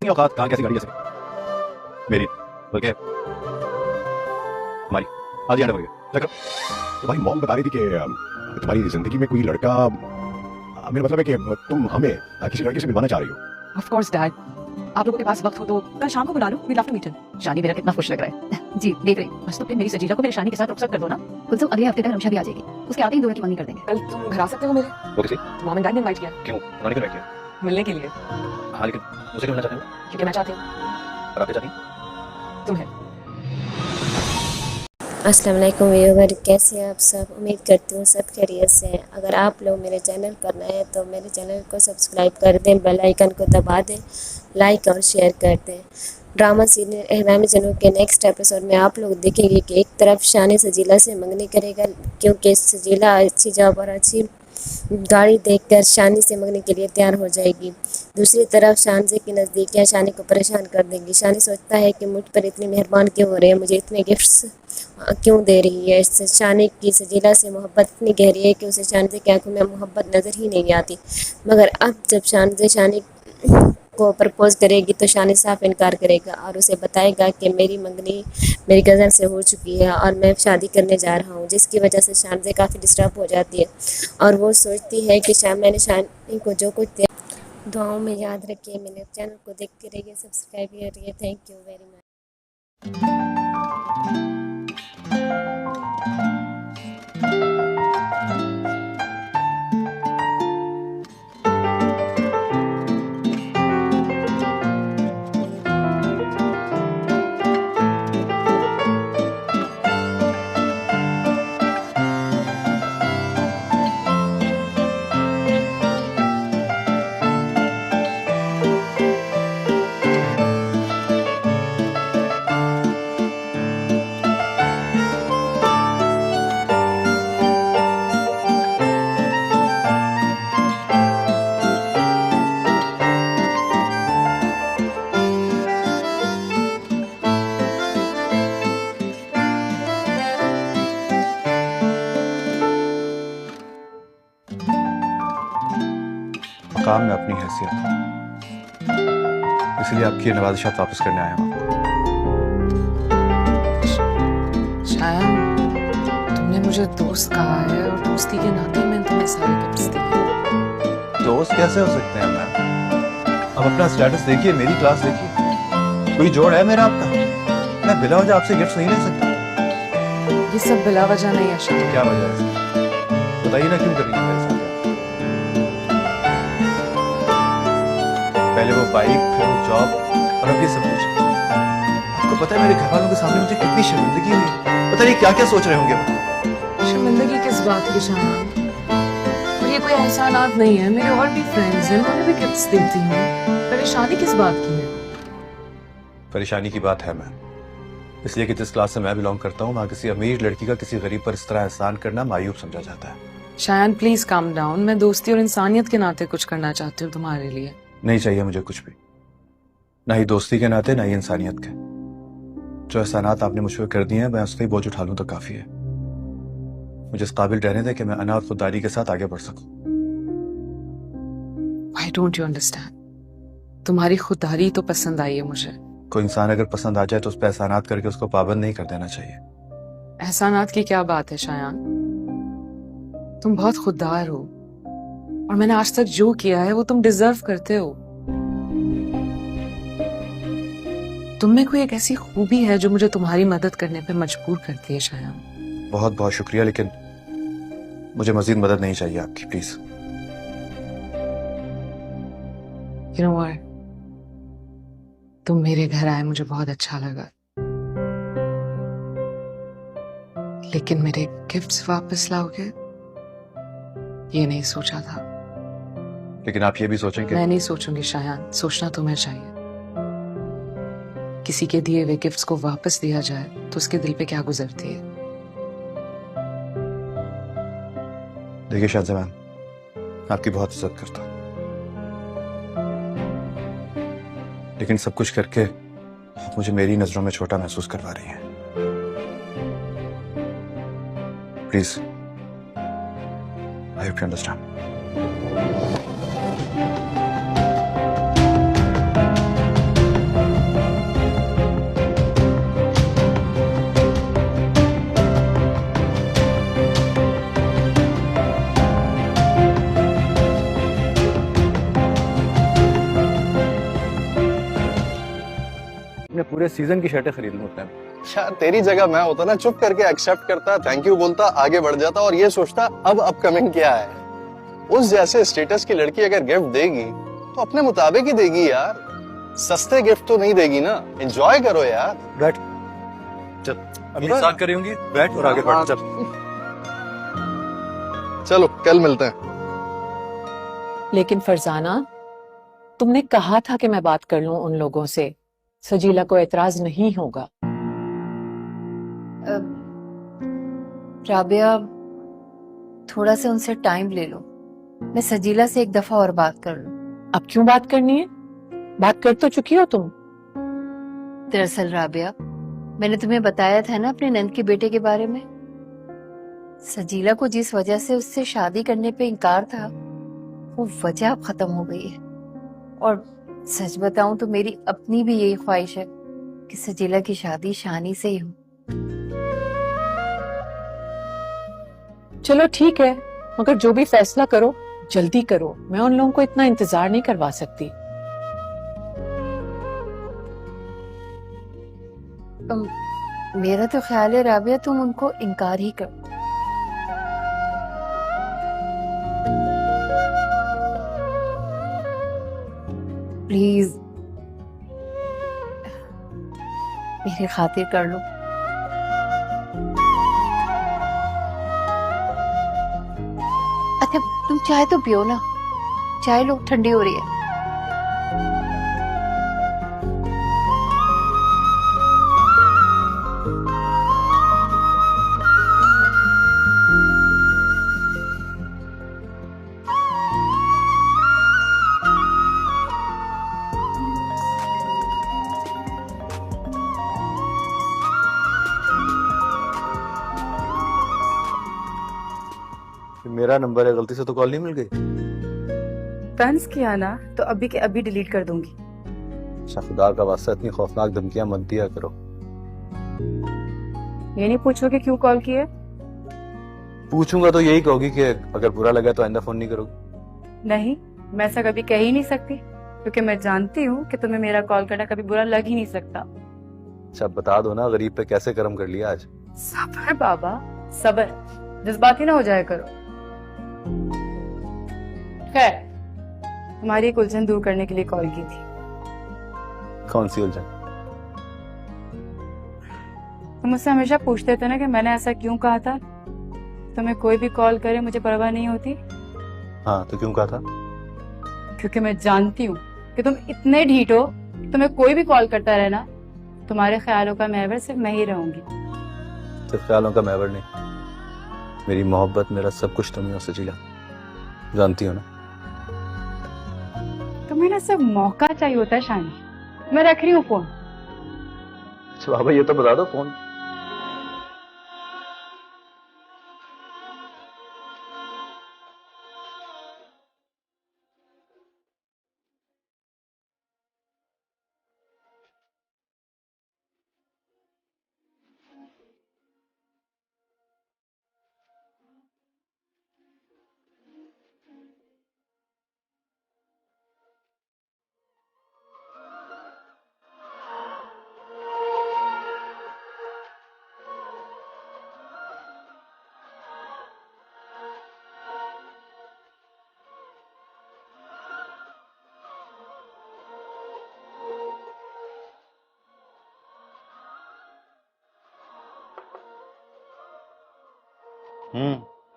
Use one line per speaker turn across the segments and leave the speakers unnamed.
नहीं औकात, कहाँ कैसी गाड़ी है सके मेरी, बल्कि हमारी आज याद पड़ गया।
तुम्हारी मॉम बता रही थी कि तुम्हारी जिंदगी में कोई लड़का, मेरा मतलब है कि तुम हमें किसी लड़के से मिलवाना चाह रही हो।
ऑफ कोर्स डैड, आप लोगों के पास वक्त हो तो कल शाम को बुला लो, we love to meet him. Shani मेरा कितना खुश लग रहा है। जी देख रही, बस तो फिर मेरी सजीला को मेरी शानी के साथ रुखसत कर दो ना।
कुलसुम अगले हफ्ते तक रमशा भी आ जाएगी, उसके आते ही दोनों की मंगनी कर देंगे।
कल तुम घर आ सकते हो मेरे?
वो किसी
मॉम एंड डैड ने इनवाइट किया।
क्यों, उन्होंने क्यों किया?
मिलने के लिए।
हाँ लेकिन मुझे क्यों मिलना चाहते हो?
क्योंकि मैं चाहती हूँ
और आप क्या चाहती हैं?
तुम्हें।
अस्सलाम वालेकुम व्यूअर, कैसे हैं आप सब? उम्मीद करती हूँ सब खैरियत से हैं। अगर आप लोग मेरे चैनल पर नए हैं तो मेरे चैनल को सब्सक्राइब कर दें, बेल आइकन को दबा दें, लाइक और शेयर कर दें। ड्रामा सीरियल एहराम जनू के नेक्स्ट एपिसोड में आप लोग देखेंगे कि एक तरफ शानी सजीला से मंगनी करेगा क्योंकि सजीला अच्छी जॉब और अच्छी गाड़ी देखकर शानी से मंगने के लिए तैयार हो जाएगी। दूसरी तरफ शानजे की नज़दीकियाँ शानी को परेशान कर देंगी। शानी सोचता है कि मुझ पर इतनी मेहरबान क्यों हो रहे हैं, मुझे इतने गिफ्ट्स क्यों दे रही है। इससे शानी की सजीला से मोहब्बत इतनी गहरी है कि उसे शानजे की आंखों में मोहब्बत नज़र ही नहीं आती। मगर अब जब शानजे शानी को प्रपोज करेगी तो शानी साफ इनकार करेगा और उसे बताएगा कि मेरी मंगनी मेरी कज़न से हो चुकी है और मैं शादी करने जा रहा हूँ, जिसकी वजह से शानजे काफ़ी डिस्टर्ब हो जाती है और वो सोचती है कि मैंने शानी को जो कुछ दिया। दुआओं में याद रखिए, मेरे चैनल को देखते रहिए, सब्सक्राइब करिए। Thank you very much.
मकाम में अपनी हैसियत, इसलिए आपकी नवाजिशात वापस करने आया हूँ।
शायन, तुमने मुझे दोस्त कहा है और दोस्ती के नाते मैंने तुम्हें सारे गिफ्ट्स दिए।
दोस्त कैसे हो सकते हैं मैम? अब अपना स्टेटस देखिए, मेरी क्लास देखिए, कोई जोड़ है मेरा आपका? मैं बिला वजह आपसे गिफ्ट नहीं ले सकता।
ये सब बिला वजह नहीं है शायन।
क्या वजह है इसकी? बताइए ना, क्यों कर रही है मेरे साथ? पहले वो बाइक, फिर वो जॉब और अब ये सब कुछ। आपको पता है मेरे घर वालों के सामने मुझे कितनी शर्मिंदगी हुई? पता नहीं क्या क्या सोच रहे होंगे वो।
शर्मिंदगी किस बात की शायन? और ये कोई एहसानात नहीं है, मेरे और भी फ्रेंड्स हैं, उन्हें भी गिफ्ट्स देती हूँ। परेशानी किस बात की है?
परेशानी की बात है मैम, इसलिए कि जिस क्लास से मैं बिलोंग करता हूँ वहाँ किसी अमीर लड़की का किसी गरीब पर इस तरह एहसान करना मायूब समझा जाता है।
शायन प्लीज काम डाउन, मैं दोस्ती और इंसानियत के नाते कुछ करना चाहती हूँ तुम्हारे लिए।
नहीं चाहिए मुझे कुछ भी, ना ही दोस्ती के नाते ना ही इंसानियत के। जो एहसानात आपने मुझ पर कर दिए हैं मैं उसका ही बोझ उठा लूं तो काफी है। मुझे इस काबिल रहने दें कि मैं अना और खुददारी के साथ आगे बढ़ सकूं।
Why don't you understand? तुम्हारी खुददारी तो पसंद आई है मुझे।
कोई इंसान अगर पसंद आ जाए तो उस पर एहसानात करके उसको पाबंद नहीं कर देना चाहिए।
एहसानात की क्या बात है शायान? तुम बहुत खुददार हो और मैंने आज तक जो किया है वो तुम डिजर्व करते हो। तुम में कोई एक ऐसी खूबी है जो मुझे तुम्हारी मदद करने पर मजबूर करती है शायान।
बहुत बहुत शुक्रिया, लेकिन मुझे मजीद मदद नहीं चाहिए आपकी, प्लीज।
You know what? तुम मेरे घर आए मुझे बहुत अच्छा लगा, लेकिन मेरे गिफ्ट्स वापस लाओगे ये नहीं सोचा था।
लेकिन आप ये भी सोचें कि
मैं नहीं सोचूंगी शायान, सोचना तुम्हें चाहिए। किसी के दिए हुए गिफ्ट्स को वापस दिया जाए तो उसके दिल पे क्या गुजरती है।
देखिए शाहज़ा मैम, आपकी बहुत इज्जत करता हूँ, लेकिन सब कुछ करके आप मुझे मेरी नजरों में छोटा महसूस करवा रही हैं। Please, I hope you understand. अपने पूरे सीजन की शर्टें खरीद लूं उतने में।
यार तेरी जगह मैं होता ना चुप करके एक्सेप्ट करता, थैंक यू बोलता, आगे बढ़ जाता और ये सोचता अब अपकमिंग क्या है। उस जैसे स्टेटस की लड़की अगर गिफ्ट देगी तो अपने मुताबिक ही देगी यार, सस्ते गिफ्ट तो नहीं देगी ना। एंजॉय करो यार।
बैठ, चल अभी स्टार्ट करी होंगी, बैठ और आगे बढ़, चल।
चलो कल मिलते हैं।
लेकिन फरजाना, तुमने कहा था कि मैं बात कर लूं उन लोगों से, सजीला को एतराज नहीं होगा।
राबिया, थोड़ा सा उनसे टाइम ले लो, मैं सजीला से एक दफा और बात कर लूं।
अब क्यों बात करनी है? बात कर तो चुकी हो तुम।
दरअसल राबिया, मैंने तुम्हें बताया था ना अपने नंद के बेटे के बारे में। सजीला को जिस वजह से उससे शादी करने पे इनकार था, वो वजह अब खत्म हो गई है। और सच बताऊं तो मेरी अपनी भी यही ख्वाहिश है कि सजीला की शादी शानी से ही हो।
चलो ठीक है, मगर जो भी फैसला करो जल्दी करो, मैं उन लोगों को इतना इंतजार नहीं करवा सकती।
मेरा तो ख्याल है राबिया, तुम उनको इनकार ही करो। प्लीज मेरी खातिर कर लो। अच्छा तुम चाय तो पियो ना, चाय लो, ठंडी हो रही है।
मेरा नंबर है, गलती से तो कॉल नहीं मिल गई?
तंज किया ना तो अभी के अभी डिलीट कर दूंगी।
अच्छा खुदा का वास्ता इतनी खौफनाक धमकियां मत दिया करो।
ये नहीं पूछोगे क्यों कॉल किए?
पूछूंगा तो यही कहोगी कि अगर बुरा लगा तो आइंदा फोन नहीं करोगी।
नहीं, मैं ऐसा कभी कह ही नहीं सकती, क्योंकि मैं जानती हूँ कि तुम्हें मेरा कॉल करना कभी बुरा लग ही नहीं सकता।
अच्छा बता दो ना, गरीब पे कैसे कर्म कर लिया आज।
सबर बाबा सबर, जज्बाती ना हो जाया करो। खैर, तुम्हारी एक उलझन दूर करने के लिए कॉल की थी।
कौन सी उलझन?
तुम मुझसे हमेशा पूछते थे ना कि मैंने ऐसा क्यों कहा था, तुम्हें कोई भी कॉल करे मुझे परवाह नहीं होती।
हाँ तो क्यों कहा था?
क्योंकि मैं जानती हूँ कि तुम इतने ढीठ हो कि तुम्हें कोई भी कॉल करता रहना, तुम्हारे ख्यालों का महवर सिर्फ मैं ही रहूंगी।
सिर्फ ख्यालों का महवर नहीं, मेरी मोहब्बत, मेरा सब कुछ तुम ही हो सजीला, जानती हो ना।
तुम्हें ना सिर्फ मौका चाहिए होता है शानी। मैं रख रही हूँ फोन।
अच्छा बाबा ये तो बता दो फोन।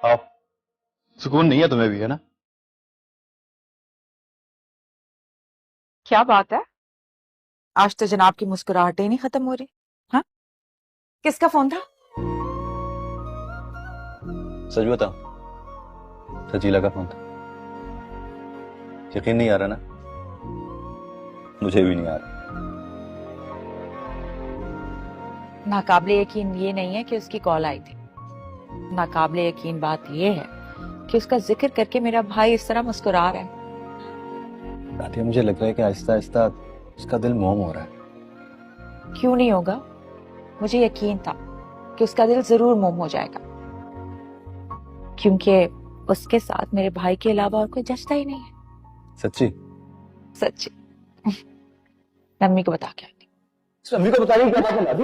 आओ, सुकून नहीं है तुम्हें भी, है ना?
क्या बात है, आज तो जनाब की मुस्कुराहटें नहीं खत्म हो रही। हाँ, किसका फोन था?
सच बताओ, सजीला का फोन था। यकीन नहीं आ रहा ना? मुझे भी नहीं आ रहा।
नाकाबिले यकीन ये नहीं है कि उसकी कॉल आई थी, नाकाबिले यकीन बात ये है कि उसका जिक्र करके मेरा भाई इस तरह मुस्कुरा रहा है।
रातिया मुझे लग रहा है कि आहिस्ता आहिस्ता उसका दिल मोम हो रहा है।
क्यों नहीं होगा, मुझे यकीन था कि उसका दिल जरूर मोम हो जाएगा, क्योंकि उसके साथ मेरे भाई के अलावा और कोई जचता ही नहीं है।
सच्ची?
सच्ची। मम्मी को बता के आती।
अम्मी को बताइए क्या बात है।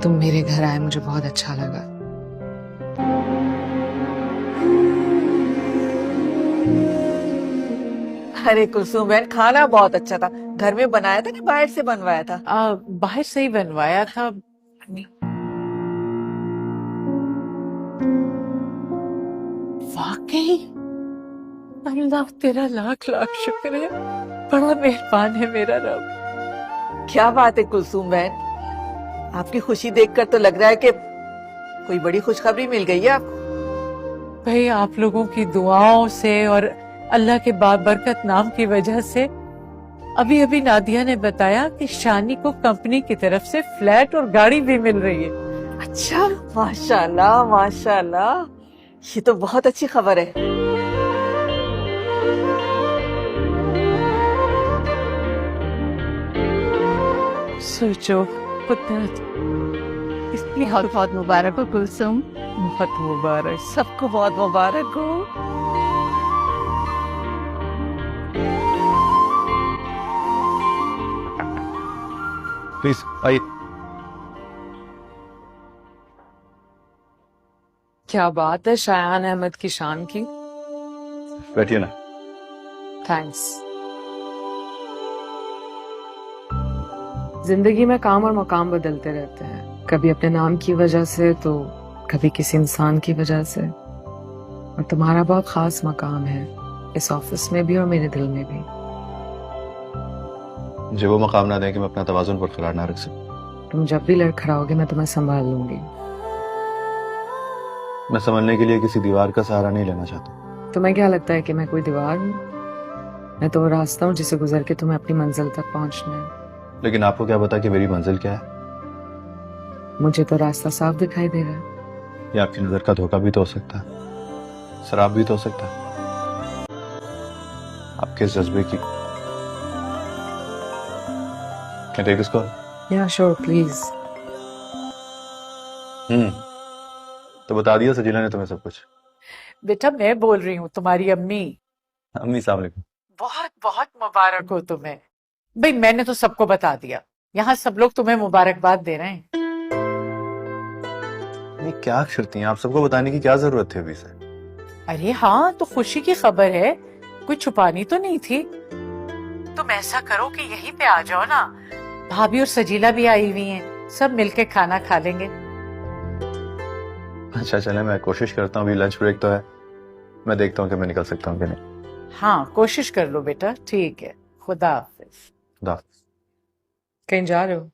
तुम मेरे घर आए मुझे बहुत अच्छा लगा।
अरे कुलसूम बहन, खाना बहुत अच्छा था। घर में बनाया था कि बाहर से बनवाया था?
बाहर से ही बनवाया था। वाकई अल्लाह तेरा लाख लाख शुक्र है, बड़ा मेहरबान है मेरा रब।
क्या बात है कुलसूम बहन, आपकी खुशी देखकर तो लग रहा है कि कोई बड़ी खुशखबरी मिल गई है आपको।
भाई आप लोगों की दुआओं से और अल्लाह के बाबरकत नाम की वजह से अभी अभी नादिया ने बताया कि शानी को कंपनी की तरफ से फ्लैट और गाड़ी भी मिल रही है।
अच्छा, माशाल्लाह माशाल्लाह, ये तो बहुत अच्छी खबर है।
सोचो पुत्र, इसलिए
बहुत बहुत मुबारक हो कुलसुम।
बहुत मुबारक।
सबको बहुत मुबारक हो।
प्लीज आइए।
क्या बात है शायान अहमद की शान की।
बैठिए ना।
थैंक्स। जिंदगी में काम और मकाम बदलते रहते हैं, कभी अपने नाम की वजह से तो कभी किसी इंसान की वजह से। और तुम्हारा बहुत खास मकाम है इस ऑफिस में भी और मेरे दिल में भी।
मुझे वो मकाम ना दें कि मैं अपना तवाज़ुन बरकरार ना रख सकूं।
तुम जब भी लड़खड़ाओगे मैं तुम्हें संभाल लूंगी।
मैं संभलने के लिए किसी दीवार का सहारा नहीं लेना चाहता।
तुम्हें क्या लगता है कि मैं कोई दीवार हूँ? मैं तो वो रास्ता हूँ जिसे गुजर के तुम्हें अपनी मंजिल तक पहुंचना है।
लेकिन आपको क्या पता कि मेरी मंजिल क्या है?
मुझे तो रास्ता साफ दिखाई दे रहा है।
ये आपकी नजर का धोखा भी तो हो सकता है, शराब भी तो हो सकता है, आपके इस जज्बे की। Can I take this call?
या श्योर प्लीज।
तो बता दिया सजीला ने तुम्हें सब कुछ?
बेटा मैं बोल रही हूँ, तुम्हारी अम्मी।
अम्मी अस्सलाम वालेकुम।
बहुत बहुत मुबारक हो तुम्हें। भाई मैंने तो सबको बता दिया, यहाँ सब लोग तुम्हें मुबारकबाद दे रहे हैं।
ये क्या करती हैं आप? सबको बताने की क्या जरूरत है अभी से?
अरे हाँ, तो खुशी की खबर है, कोई छुपानी तो नहीं थी। तुम ऐसा करो कि यहीं पे आ जाओ ना, भाभी और सजीला भी आई हुई हैं, सब मिलके खाना खा लेंगे।
अच्छा चले, मैं कोशिश करता हूँ। अभी लंच ब्रेक तो है, मैं देखता हूँ कि मैं निकल सकता हूँ कि नहीं।
हाँ कोशिश कर लो बेटा, ठीक है। खुदा हाफिज।
खुदा हाफिज।
कहीं जा रहे हो?